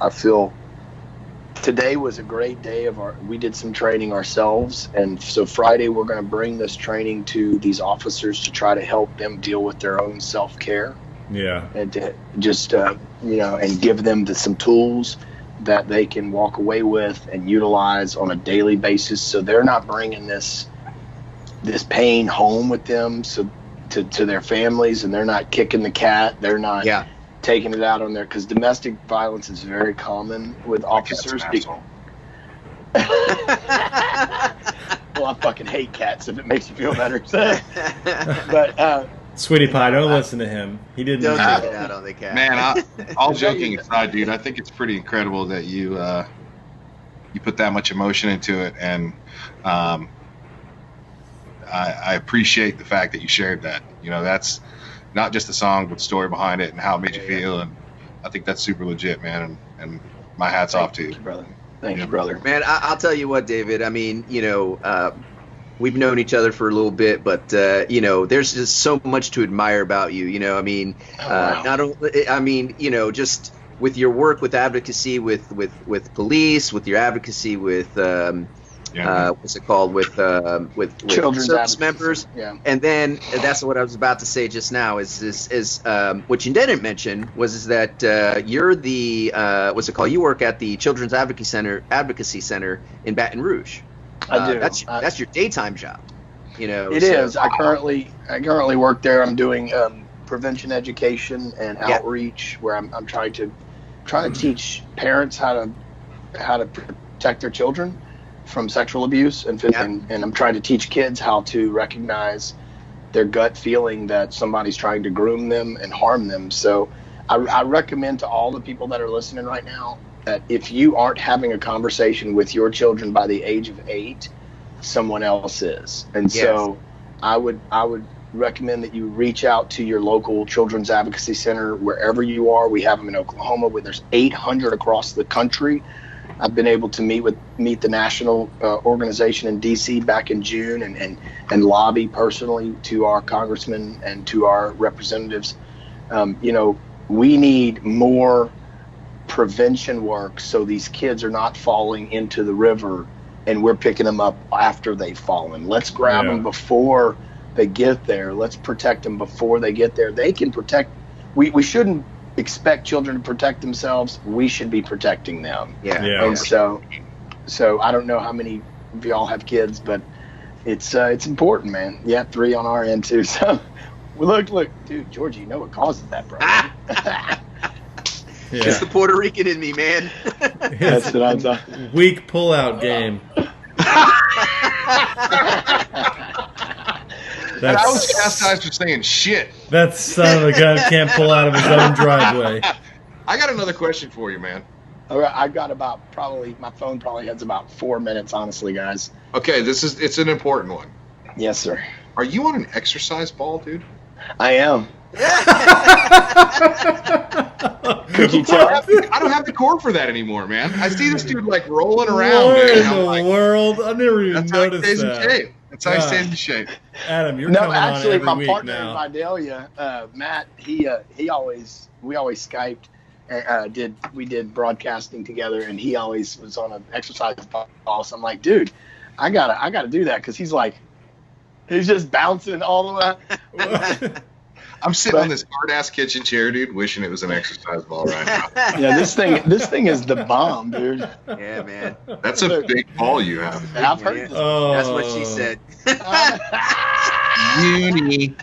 today was a great day we did some training ourselves, and so Friday we're going to bring this training to these officers to try to help them deal with their own self-care. Yeah, and to just and give them some tools that they can walk away with and utilize on a daily basis, so they're not bringing this pain home with them, so to their families, and they're not kicking the cat, they're not taking it out on there, because domestic violence is very common with officers. Well, I fucking hate cats. If it makes you feel better, but Sweetie Pie, don't listen to him. He didn't. Don't mean take it. it out on the cat. Man, all joking aside, dude, I think it's pretty incredible that you put that much emotion into it, and I appreciate the fact that you shared that. You know, that's not just a song, but the story behind it and how it made you feel, and I think that's super legit, man. And my hat's off to you, brother. Thank you, brother. Man, I'll tell you what, David. I mean, we've known each other for a little bit, but there's just so much to admire about you. I mean, not only, I mean, just with your work with advocacy with police, with your advocacy with what's it called, with Children's service advocacy. members, Yeah. and then that's what I was about to say just now. Is what you didn't mention is that you're the what's it called? You work at the Children's Advocacy Center in Baton Rouge. I do. That's your daytime job. It is. I currently work there. I'm doing prevention education and outreach, where I'm trying to teach parents how to protect their children from sexual abuse, and I'm trying to teach kids how to recognize their gut feeling that somebody's trying to groom them and harm them. So I recommend to all the people that are listening right now that if you aren't having a conversation with your children by the age of 8, someone else is. And so I would recommend that you reach out to your local Children's Advocacy Center wherever you are. We have them in Oklahoma, where there's 800 across the country. I've been able to meet the national organization in D.C. back in June and lobby personally to our congressmen and to our representatives. We need more prevention work so these kids are not falling into the river and we're picking them up after they've fallen. Let's grab them before they get there. Let's protect them before they get there. They can protect. We shouldn't expect children to protect themselves. We should be protecting them. And so I don't know how many of y'all have kids, but it's important, man. 3 on our end too. So look, dude, Georgie, you know what causes that, bro? It's the Puerto Rican in me, man. That's what I'm talking. Weak pullout game. I was chastised for saying shit. That son of a gun can't pull out of his own driveway. I got another question for you, man. All right, I've got my phone probably has about 4 minutes, honestly, guys. Okay, it's an important one. Yes, sir. Are you on an exercise ball, dude? I am. Could you tell? I don't have the core for that anymore, man. I see this dude like rolling around. What Man, in the world? I never even noticed that. That's how he stays in shape. Adam, you're coming on every my week partner now. in Vidalia, Matt, we always Skyped. We did broadcasting together, and he always was on an exercise ball. So I'm like, dude, I gotta do that, because he's just bouncing all the way. I'm sitting on this hard ass kitchen chair, dude, wishing it was an exercise ball right now. Yeah, this thing is the bomb, dude. Yeah, man. That's a big ball you have. I've heard this. That's what she said. Uni.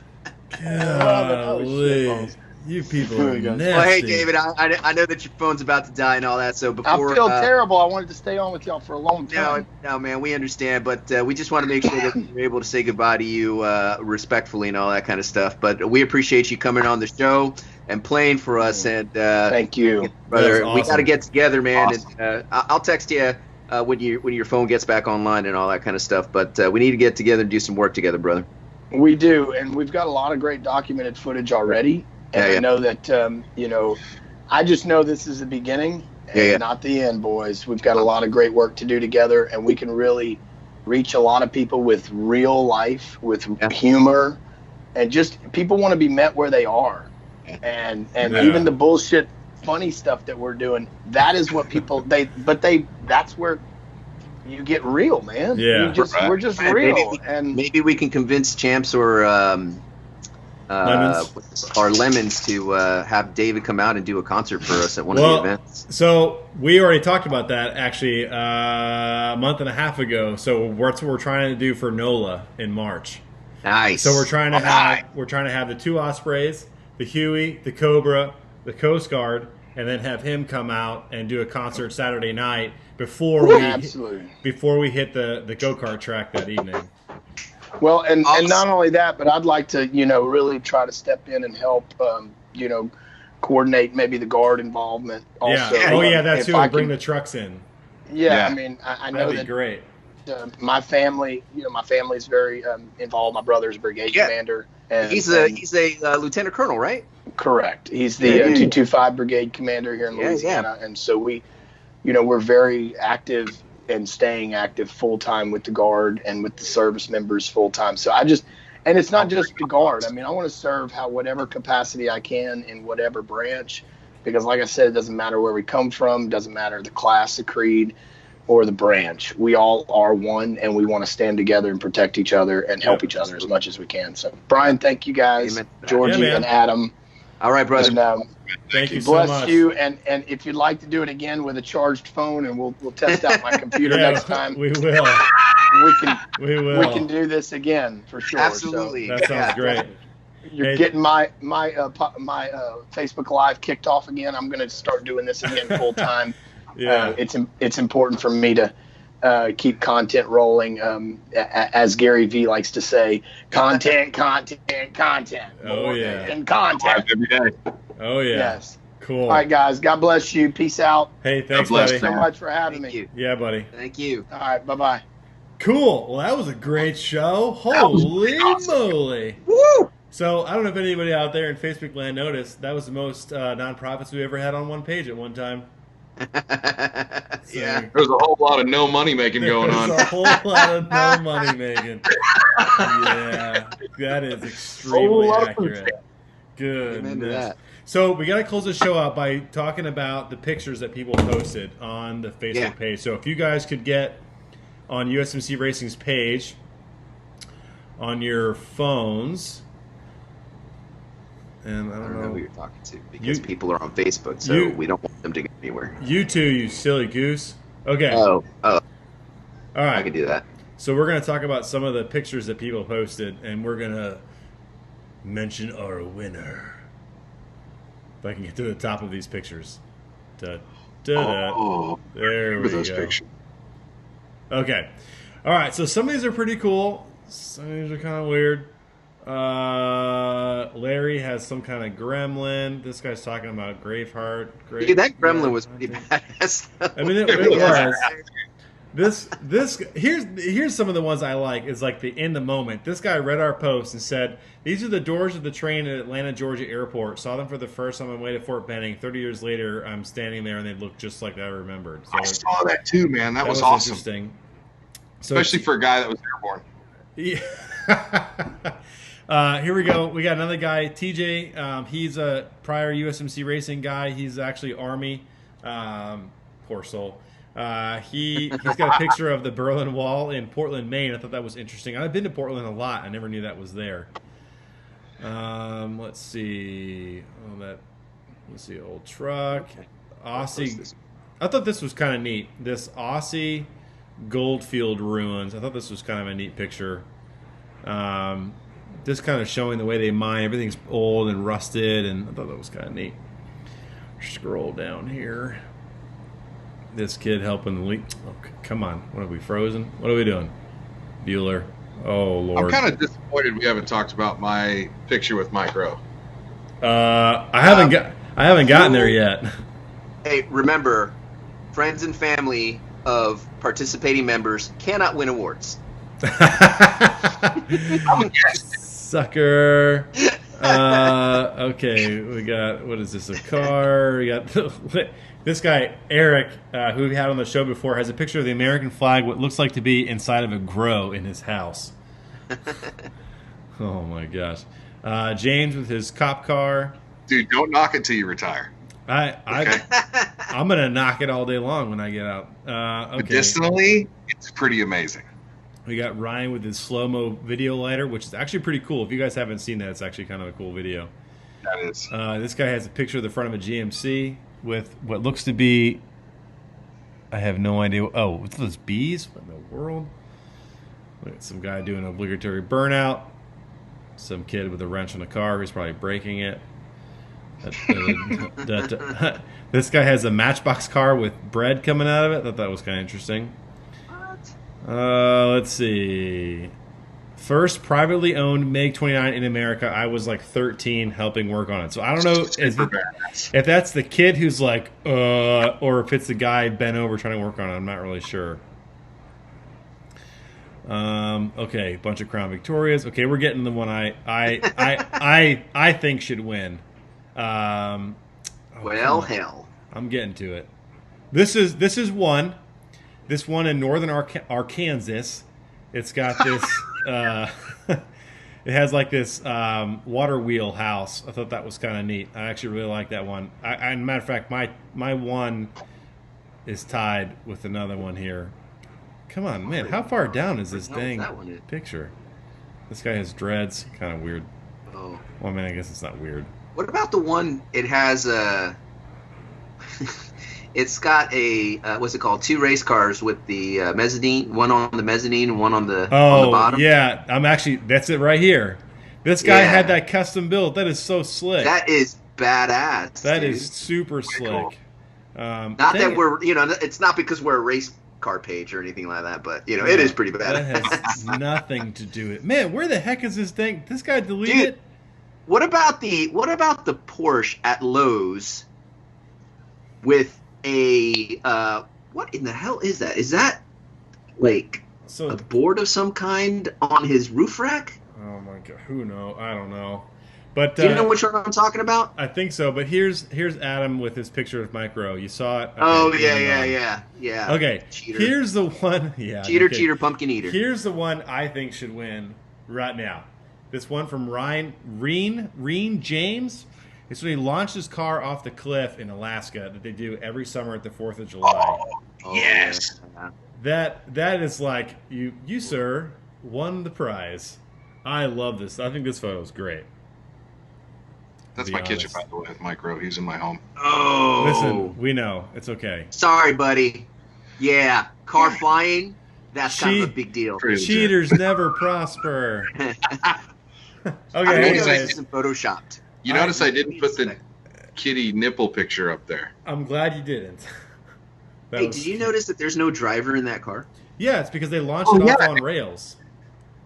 Golly. You people are nasty. Well, hey, David, I know that your phone's about to die and all that, so before... I feel terrible. I wanted to stay on with y'all for a long time. No, man, we understand, but we just want to make sure that we're able to say goodbye to you respectfully and all that kind of stuff. But we appreciate you coming on the show and playing for us. And thank you, brother. Awesome. We got to get together, man. Awesome. And I'll text you when your phone gets back online and all that kind of stuff. But we need to get together and do some work together, brother. We do, and we've got a lot of great documented footage already. And I know that, I just know this is the beginning and not the end, boys. We've got a lot of great work to do together, and we can really reach a lot of people with real life, with humor, and just people want to be met where they are. And even the bullshit, funny stuff that we're doing, that is what people, that's where you get real, man. Yeah. We're just real. Maybe we can convince Champs or Lemons to have David come out and do a concert for us at one of the events. So we already talked about that actually a month and a half ago. So what we're trying to do for NOLA in March. Nice. So we're trying to have the 2 Ospreys, the Huey, the Cobra, the Coast Guard, and then have him come out and do a concert Saturday night before we Absolutely. before we hit the go-kart track that evening. Well, and not only that, but I'd like to, really try to step in and help, coordinate maybe the guard involvement also. Yeah. Oh, yeah, that's If who. I Bring can- the trucks in. Yeah, Yeah. I mean, I know That'd be that great. my family, my family's very involved. My brother's brigade commander. And, He's a lieutenant colonel, right? correct. He's the 225 brigade commander here in Yeah, Louisiana. And so we're very active and staying active full time with the guard and with the service members full time. So and it's not just the guard. I mean, I want to serve whatever capacity I can in whatever branch, because like I said, it doesn't matter where we come from, doesn't matter the class, the creed, or the branch. We all are one, and we want to stand together and protect each other and help each other as much as we can. So, Brian, thank you guys, Amen. Georgie Yeah, man. and Adam. All right, brother. And, Thank you so bless much. you, and if you'd like to do it again with a charged phone, and we'll test out my computer next time, we will. we We will. we can do this again for sure. Absolutely. That sounds great. So you're Hey. getting my Facebook Live kicked off again. I'm going to start doing this again full time. Yeah. It's important for me to keep content rolling. As Gary V likes to say, content. Oh, yeah. And content. Every day. Oh yeah. Yes. Cool. All right, guys. God bless you. Peace out. Hey, thanks, God bless buddy. Thanks so much for having Thank me. you. Yeah, buddy. Thank you. All right. Bye-bye. Cool. Well, that was a great show. Holy moly. Woo! So, I don't know if anybody out there in Facebook land noticed, that was the most nonprofits we ever had on one page at one time. So, Yeah. There's a whole lot of no money making going There's on. a whole lot of no money making. Yeah, that is extremely Whole lot of accurate. Amen to Goodness. that. So we got to close the show out by talking about the pictures that people posted on the Facebook Yeah. page. So if you guys could get on USMC Racing's page on your phones, and I I don't don't know know, who you're talking to because You- people are on Facebook, so you- we don't want them to get anywhere. you two, you silly goose. Okay, Oh, all I right. can do that. So we're going to talk about some of the pictures that people posted, and we're going to mention our winner. If I can get to the top of these pictures. Da, da, da. Oh, There remember we those go. pictures. Okay. All right, so some of these are pretty cool. Some of these are kind of weird. Larry has some kind of gremlin. This guy's talking about Graveheart. Dude, that gremlin was pretty badass. I mean, it was. Here's some of the ones I like. Is like the in the moment. This guy read our post and said, "These are the doors of the train at Atlanta, Georgia airport. Saw them for the first time on my way to Fort Benning. 30 years later, I'm standing there and they look just like I remembered." So I saw that too, man. That was awesome. interesting. So Especially for a guy that was airborne. yeah. Here we go. We got another guy, TJ. He's a prior USMC racing guy. He's actually Army. Poor soul. He's got a picture of the Berlin Wall in Portland, Maine. I thought that was interesting. I've been to Portland a lot. I never knew that was there. Let's see. Let's see. Old truck. Aussie. I thought this was kind of neat. This Aussie Goldfield ruins. I thought this was kind of a neat picture. Just kind of showing the way they mine. Everything's old and rusted, and I thought that was kind of neat. Scroll down here. This kid helping the leak. Oh, come on. What are we, frozen? What are we doing? Bueller. Oh, Lord. I'm kind of disappointed we haven't talked about my picture with Mike Rowe. I haven't gotten there yet. Hey, remember, friends and family of participating members cannot win awards. Sucker. Okay, we got, what is this, a car? We got this guy, Eric, who we had on the show before, has a picture of the American flag, what looks like to be inside of a grow in his house. Oh my gosh. James with his cop car. Dude, don't knock it till you retire. I'm going to knock it all day long when I get out. Okay. Medicinally, it's pretty amazing. We got Ryan with his slow-mo video lighter, which is actually pretty cool. If you guys haven't seen that, it's actually kind of a cool video. That is. This guy has a picture of the front of a GMC with what looks to be, I have no idea. Oh, what's those bees? What in the world? Look at some guy doing obligatory burnout. Some kid with a wrench on a car who's probably breaking it. This guy has a Matchbox car with bread coming out of it. I thought that was kind of interesting. Let's see. First privately owned MiG-29 in America. I was like 13 helping work on it. So I don't know if that's the kid who's like, or if it's the guy bent over trying to work on it. I'm not really sure. Okay, bunch of Crown Victorias. Okay, we're getting the one I think should win. Hell, I'm getting to it. This is one. This one in northern Arkansas. It's got this. It has like this water wheel house. I thought that was kind of neat. I actually really like that one. Matter of fact, my one is tied with another one here. Come on, man! How far down is this dang picture? This guy has dreads. Kind of weird. Oh. Well, I mean, I guess it's not weird. What about the one? It has a. It's got a what's it called? 2 race cars with the mezzanine, one on the mezzanine and one on the bottom. Yeah, that's it right here. This guy had that custom built. That is so slick. That is badass. That is super slick. Cool. Not that we're, it's not because we're a race car page or anything like that, but it is pretty badass. That has nothing to do with it. Man, where the heck is this thing? This guy deleted it. What about the Porsche at Lowe's with a what in the hell is that? Is that like a board of some kind on his roof rack? Oh my god, who knows? I don't know. But do you know which one I'm talking about? I think so. But here's Adam with his picture of Micro. You saw it? Okay, oh yeah. Okay, cheater. Here's the one. Yeah, cheater, pumpkin eater. Here's the one I think should win right now. This one from Reen James. It's when he launched his car off the cliff in Alaska that they do every summer at the 4th of July. Oh, yes. Yeah. That is like, you sir, won the prize. I love this. I think this photo is great. That's my kitchen, by the way, with Micro. He's in my home. Oh. Listen, we know. It's okay. Sorry, buddy. Yeah, car flying, that's kind of a big deal. Cheaters never prosper. Okay, anyways. Photoshopped. You notice I didn't put the kitty nipple picture up there. I'm glad you didn't. Hey, did you notice that there's no driver in that car? Yeah, it's because they launched it off on rails.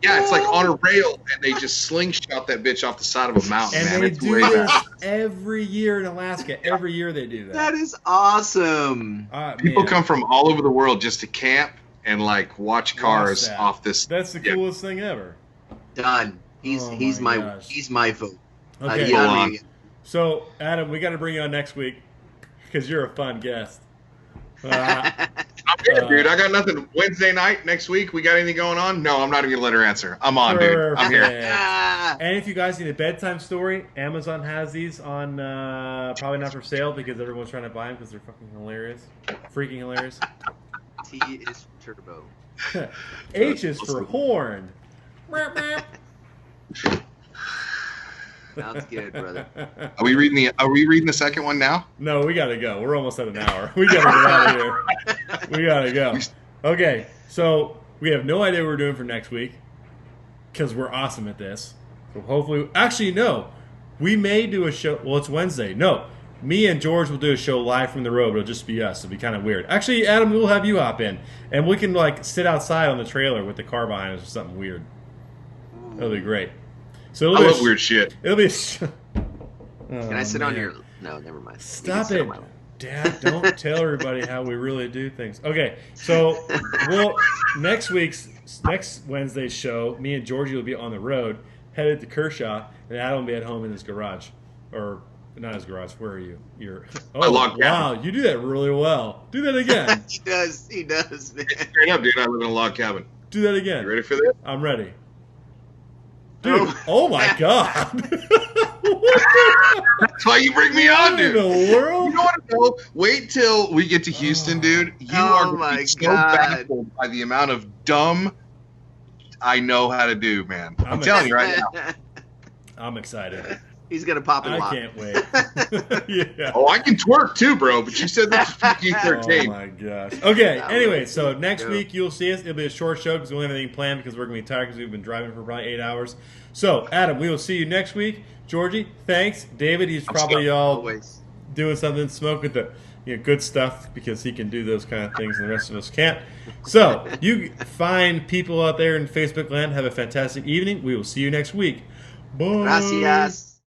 Yeah, it's like on a rail, and they just slingshot that bitch off the side of a mountain, and man. they It's do way this back. every year in Alaska. Every year they do that. That is awesome. People come from all over the world just to camp and like watch cars off this. That's the coolest thing ever. Done. He's my vote. Okay. So Adam, we got to bring you on next week because you're a fun guest. I'm here, dude. I got nothing. Wednesday night next week. We got anything going on? No, I'm not even gonna let her answer. I'm on, dude. I'm here. And if you guys need a bedtime story, Amazon has these on. Probably not for sale because everyone's trying to buy them because they're fucking hilarious, freaking hilarious. T is for turbo. H is for horn. Sounds good, brother. Are we reading the second one now? No, we gotta go. We're almost at an hour. We gotta get out of here. We gotta go. Okay, so we have no idea what we're doing for next week because we're awesome at this. So hopefully, actually, no, we may do a show. Well, it's Wednesday. No, me and George will do a show live from the road. But it'll just be us. It'll be kind of weird. Actually, Adam, we'll have you hop in, and we can like sit outside on the trailer with the car behind us or something weird. That'll be great. So I love weird shit. It'll be. Can I sit on your? No, never mind. Stop it, Dad! Don't tell everybody how we really do things. Okay, so next Wednesday's show, me and Georgie will be on the road, headed to Kershaw, and Adam will be at home in his garage, or not his garage. Where are you? Wow, you do that really well. Do that again. He does. Man. Straight up, dude. I live in a log cabin. Do that again. You ready for this? I'm ready. Dude, oh my God. That's why you bring me on, dude. What in the world? You know what, though? Wait till we get to Houston, dude. You are going to be so baffled by the amount of dumb I know how to do, man. I'm telling you right now. I'm excited. He's gonna pop and I lock. can't wait. Yeah. Oh, I can twerk too, bro. But you said this is Oh PG-13. my gosh. Okay. That Anyway, was- so next go. week you'll see us. It'll be a short show because we don't have anything planned because we're gonna be tired because we've been driving for probably 8 hours. So Adam, we will see you next week. Georgie, thanks. David, he's probably all Always. doing something, smoking the good stuff because he can do those kind of things and the rest of us can't. So you find people out there in Facebook land. Have a fantastic evening. We will see you next week. Bye. Gracias.